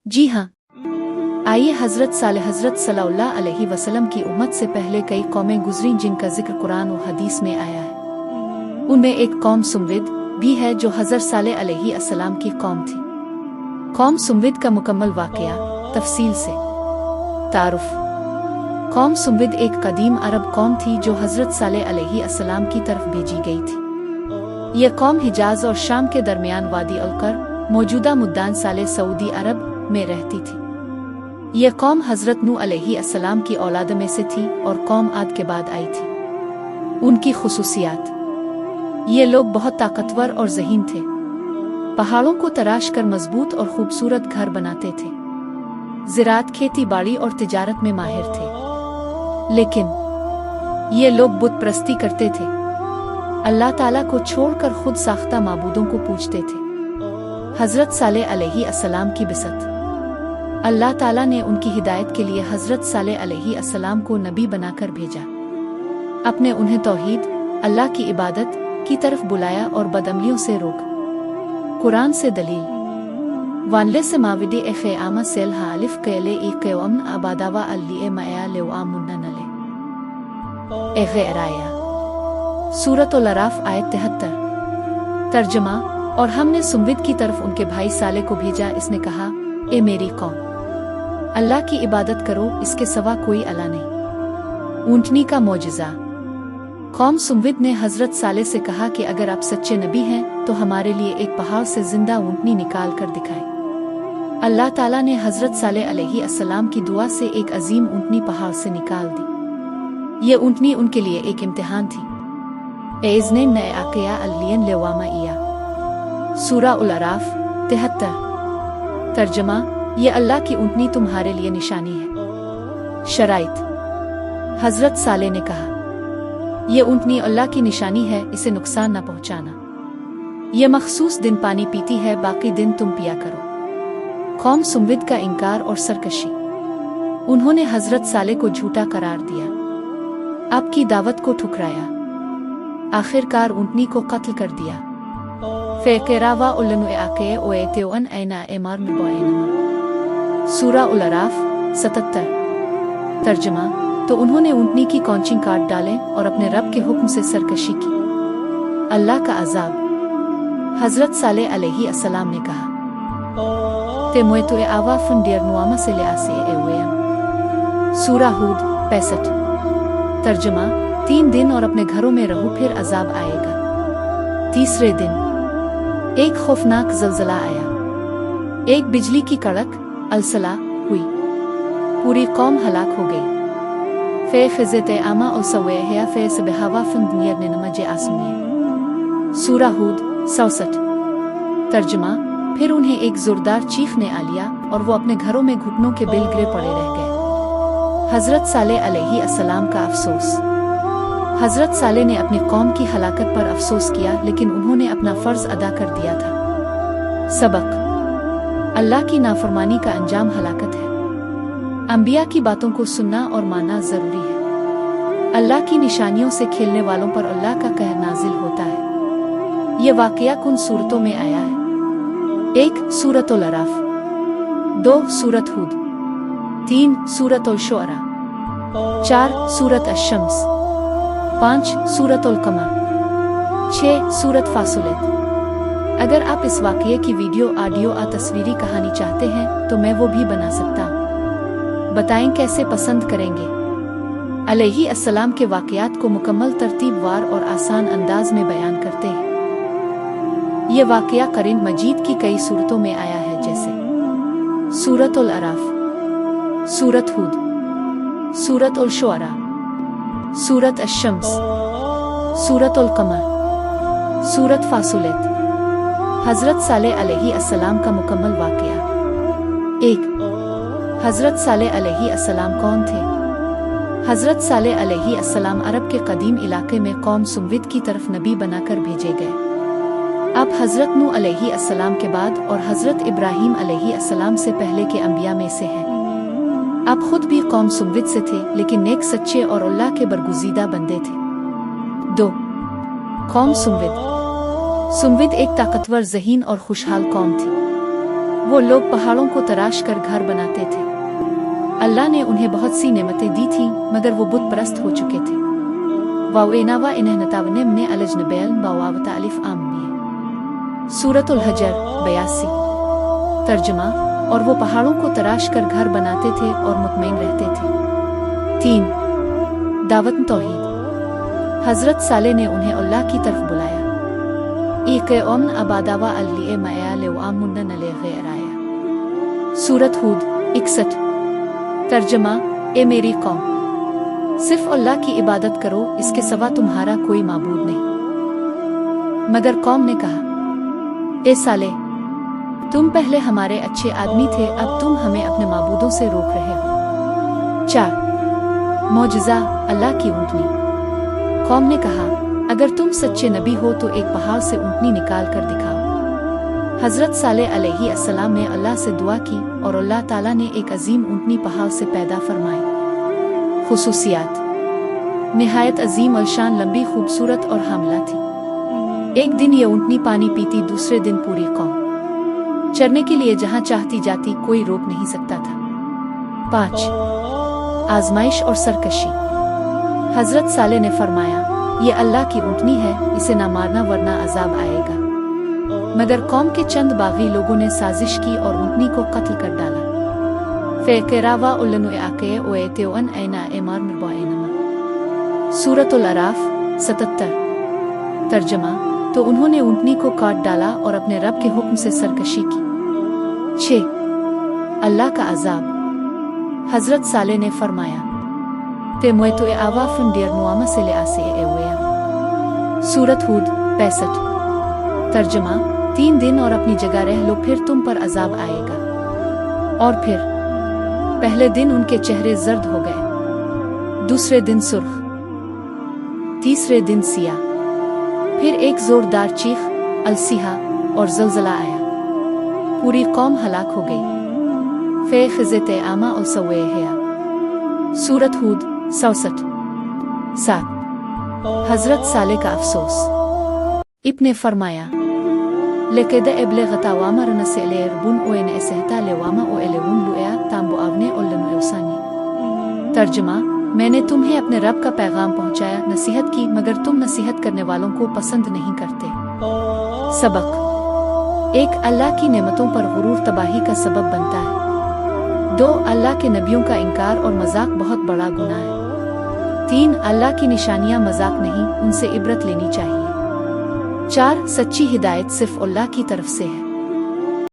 जी हाँ, आइए हज़रत सल्लल्लाहु अलैहि वसल्लम की उम्मत से पहले कई कौमें गुजरी जिनका जिक्र कुरान और हदीस में आया है। उनमें एक कौम सुमविद भी है जो हज़रत सालेह अलैहि अस्सलाम की कौम थी। कौम सुमविद का मुकम्मल वाक़या तफसील से तारुफ। कौम सुमविद एक कदीम अरब कौम थी जो हज़रत सालेह अलैहि अस्सलाम की तरफ भेजी गई थी। यह कौम हिजाज और शाम के दरमियान वादी अलकर मौजूदा मुद्दान साले सऊदी अरब में रहती थी। यह कौम हज़रत नूह अलैहि अस्सलाम की औलाद में से थी और कौम आद के बाद आई थी। उनकी खुसूसियात: ये लोग बहुत ताकतवर और ज़हीन थे। पहाड़ों को तराश कर मजबूत और खूबसूरत घर बनाते थे। ज़राअत, खेती बाड़ी और तिजारत में माहिर थे। लेकिन ये लोग बुत परस्ती करते थे। अल्लाह ताला को छोड़कर खुद साख्ता माबूदों को पूजते थे। हज़रत सालेह अलैहि अस्सलाम की बिसत: अल्लाह ताला ने उनकी हिदायत के लिए हज़रत सालेह अलैहि अस्सलाम को नबी बनाकर भेजा। अपने उन्हें तौहीद, अल्लाह की इबादत की तरफ बुलाया और बदअमलियों से रोक। कुरान से दलील: वानले से माविदे ए ख़यामा सेल हालिफ कैले ए क़यम आबादावा अल्ली माया लेवा मुन्ननले ए ग़ैराया। सूरत अल-अराफ आयत 73। तर्जमा: और हमने सुमविद की तरफ उनके भाई साले को भेजा। इसने कहा, ए मेरी कौम, अल्लाह की इबादत करो, इसके सिवा कोई अल्लाह नहीं। ऊंटनी का मौजिज़ा: कौम सुमविद ने हज़रत सालेह से कहा कि अगर आप सच्चे नबी हैं तो हमारे लिए एक पहाड़ से जिंदा ऊंटनी निकाल कर दिखाएं। अल्लाह ताला ने हज़रत सालेह अलैहि अस्सलाम की दुआ से एक अजीम ऊंटनी पहाड़ से निकाल दी। ये ऊंटनी उनके लिए एक इम्तिहान थी। एज़ने नए आक़या अल्लियन लेवामा इया। सूरा अल-अराफ 73। तर्जमा: ये अल्लाह की ऊंटनी तुम्हारे लिए निशानी है। शराइत: हज़रत सालेह ने कहा, ये ऊंटनी अल्लाह की निशानी है, इसे नुकसान न पहुंचाना। यह मखसूस दिन पानी पीती है, बाकी दिन तुम पिया करो। कौम सुमविद का इनकार और सरकशी: उन्होंने हज़रत सालेह को झूठा करार दिया, आपकी दावत को ठुकराया। आखिरकार ऊंटनी को कत्ल कर दिया। फ़ेक़रावा उल्लनु आक़े ओएतेवन ऐना एमार मुबैन। सूरा अल-अराफ 77। तर्जमा: तो उन्होंने ऊंटनी की कौंचिंग काट डाले और अपने रब के हुक्म से सरकशी की। अल्लाह का अज़ाब: हज़रत सालेह अलैहि अस्सलाम ने कहा, ते मोएतुए आवा फन डियर नुआमा से ले आसे एवेम। सूरा हूद 65। तर्जमा: 3 दिन और अपने घरों में रहो, फिर अज़ाब आएगा। तीसरे दिन एक खौफनाक ज़लज़ला आया। एक बिजली की कड़क अलसला हुई। पूरी कौम हलाक हो गई। फ़े ख़िज़त आमा और सवेहया फ़े सबहावा फन दुनिया ने नमजे आसमानी। सूरा हूद 67। तर्जमा: फिर उन्हें एक ज़ोरदार चीख ने आ लिया और वो अपने घरों में घुटनों के बिल गिरे पड़े रह गए। हज़रत सालेह अलैहि अस्सलाम का अफसोस: हज़रत सालेह ने अपनी कौम की हलाकत पर अफसोस किया, लेकिन उन्होंने अपना फ़र्ज़ अदा कर दिया था। सबक: अल्लाह की नाफरमानी का अंजाम हलाकत है। अंबिया की बातों को सुनना और मानना ज़रूरी है। अल्लाह की निशानियों से खेलने वालों पर अल्लाह का कहर नाजिल होता है। यह वाक़या कुन सूरतों में आया है? 1. सूरत अल-अराफ। 2. सूरत हूद। 3. सूरत अल-शुअरा। 4. सूरत अश-शम्स। 5. सूरत अल-क़मर। 6. सूरत फासिलत। अगर आप इस वाक़ये की वीडियो, ऑडियो या तस्वीरी कहानी चाहते हैं तो मैं वो भी बना सकता हूँ। बताएं कैसे पसंद करेंगे? अलैहि अस्सलाम के वाक़यात को मुकम्मल तरतीबवार और आसान अंदाज में बयान करते हैं। यह वाक़या कुरान मजीद की कई सूरतों में आया है, जैसे सूरत अल-अराफ, सूरत हूद, सूरत अल-शुअरा, सूरत अश-शम्स, सूरत अल-क़मर, सूरत फासिलत। हज़रत सालेह अलैहि अस्सलाम का मुकम्मल वाक़या। 1. हज़रत सालेह अलैहि अस्सलाम कौन थे? हज़रत सालेह अलैहि अस्सलाम अरब के कदीम इलाके में कौम सुमविद की तरफ नबी बनाकर भेजे गए। आप हज़रत नूह अलैहि अस्सलाम के बाद और हज़रत इब्राहीम अलैहि अस्सलाम से पहले के अंबिया में से हैं। आप खुद भी कौम सुमविद से थे, लेकिन नेक, सच्चे और अल्लाह के बरगुज़ीदा बंदे थे। 2. कौम सुमविद। सुमविद एक ताकतवर, ज़हीन और खुशहाल कौम थी। वो लोग पहाड़ों को तराश कर घर बनाते थे। अल्लाह ने उन्हें बहुत सी नेमतें दी थीं, मगर वो बुत परस्त हो चुके थे। वावेनावा इन्हनतावने ने अलजनबैल बावावता अलिफ आमनी। सूरतुल हजर 82। तर्जुमा, और वो पहाड़ों को तराश कर घर बनाते थे और मुतमईन रहते थे। 3 दावत तौहीद। हजरत साले ने उन्हें अल्लाह की तरफ बुलाया। इक़ अबादावा अल्ली मया ले आमुन्नन ले गैराया। सूरत हूद 61। तर्जमा, ए मेरी कौम, सिर्फ अल्लाह की इबादत करो, इसके सिवा तुम्हारा कोई माबूद नहीं। मगर कौम ने कहा, ए साले, तुम पहले हमारे अच्छे आदमी थे, अब तुम हमें अपने माबूदों से रोक रहे हो। 4 मौजज़ा, अल्लाह की ऊँटनी। कौम ने कहा, अगर तुम सच्चे नबी हो तो एक पहाड़ से ऊँटनी निकाल कर दिखाओ। हजरत सालेह अलैहिस्सलाम ने अल्लाह से दुआ की और अल्लाह ताला ने एक अजीम ऊँटनी पहाड़ से पैदा फरमाई। खुसूसियात, निहायत अजीम अलशान, लंबी, खूबसूरत और हामिला थी। एक दिन ये ऊँटनी पानी पीती, दूसरे दिन पूरी कौम चरने के लिए जहाँ चाहती जाती, कोई रोक नहीं सकता था। 5 आजमाइश और सरकशी। हजरत सालेह ने फरमाया, ये अल्लाह की ऊँटनी है, इसे ना मारना वरना अजाब आएगा। मगर कौम के चंद बागी लोगों ने साजिश की और ऊँटनी को कत्ल कर डाला। सूरतुल अराफ 77। तर्जमा, तो उन्होंने ऊँटनी को काट डाला और अपने रब के हुक्म से सरकशी की। 6 अल्लाह का अजाब। हजरत सालेह ने फरमाया, ते मुए तो आवा फुंडियर नुआमा से ले आसे एवेया। सूरत हूद 65। तर्जमा, 3 दिन और अपनी जगह रह लो, फिर तुम पर अजाब आएगा। और फिर पहले दिन उनके चेहरे जर्द हो गए, दूसरे दिन सुर्ख, तीसरे दिन सिया। फिर एक जोरदार चीख, अलसीहा और जलजला आया, पूरी कौम हलाक हो गई। फे खिज़त आमा और सवे है। सूरत हूद 67। 7 हजरत सालेह का अफसोस। इब्ने फरमाया, लेकिन एबले गतावामा रनसे लेरबुन ओएन एसहता लेवामा ओ एलेवुन लुया तांबो आवने ओल्लनु एवसानी। तर्जमा, मैंने तुम्हें अपने रब का पैगाम पहुंचाया, नसीहत की, मगर तुम नसीहत करने वालों को पसंद नहीं करते। सबक। 1 अल्लाह की नेमतों पर गुरूर तबाही का सबब बनता है। 2 अल्लाह के नबियों का इनकार और मजाक बहुत बड़ा गुनाह है। 3 अल्लाह की निशानियां मजाक नहीं, उनसे इबरत लेनी चाहिए। 4 सच्ची हिदायत सिर्फ अल्लाह की तरफ से है।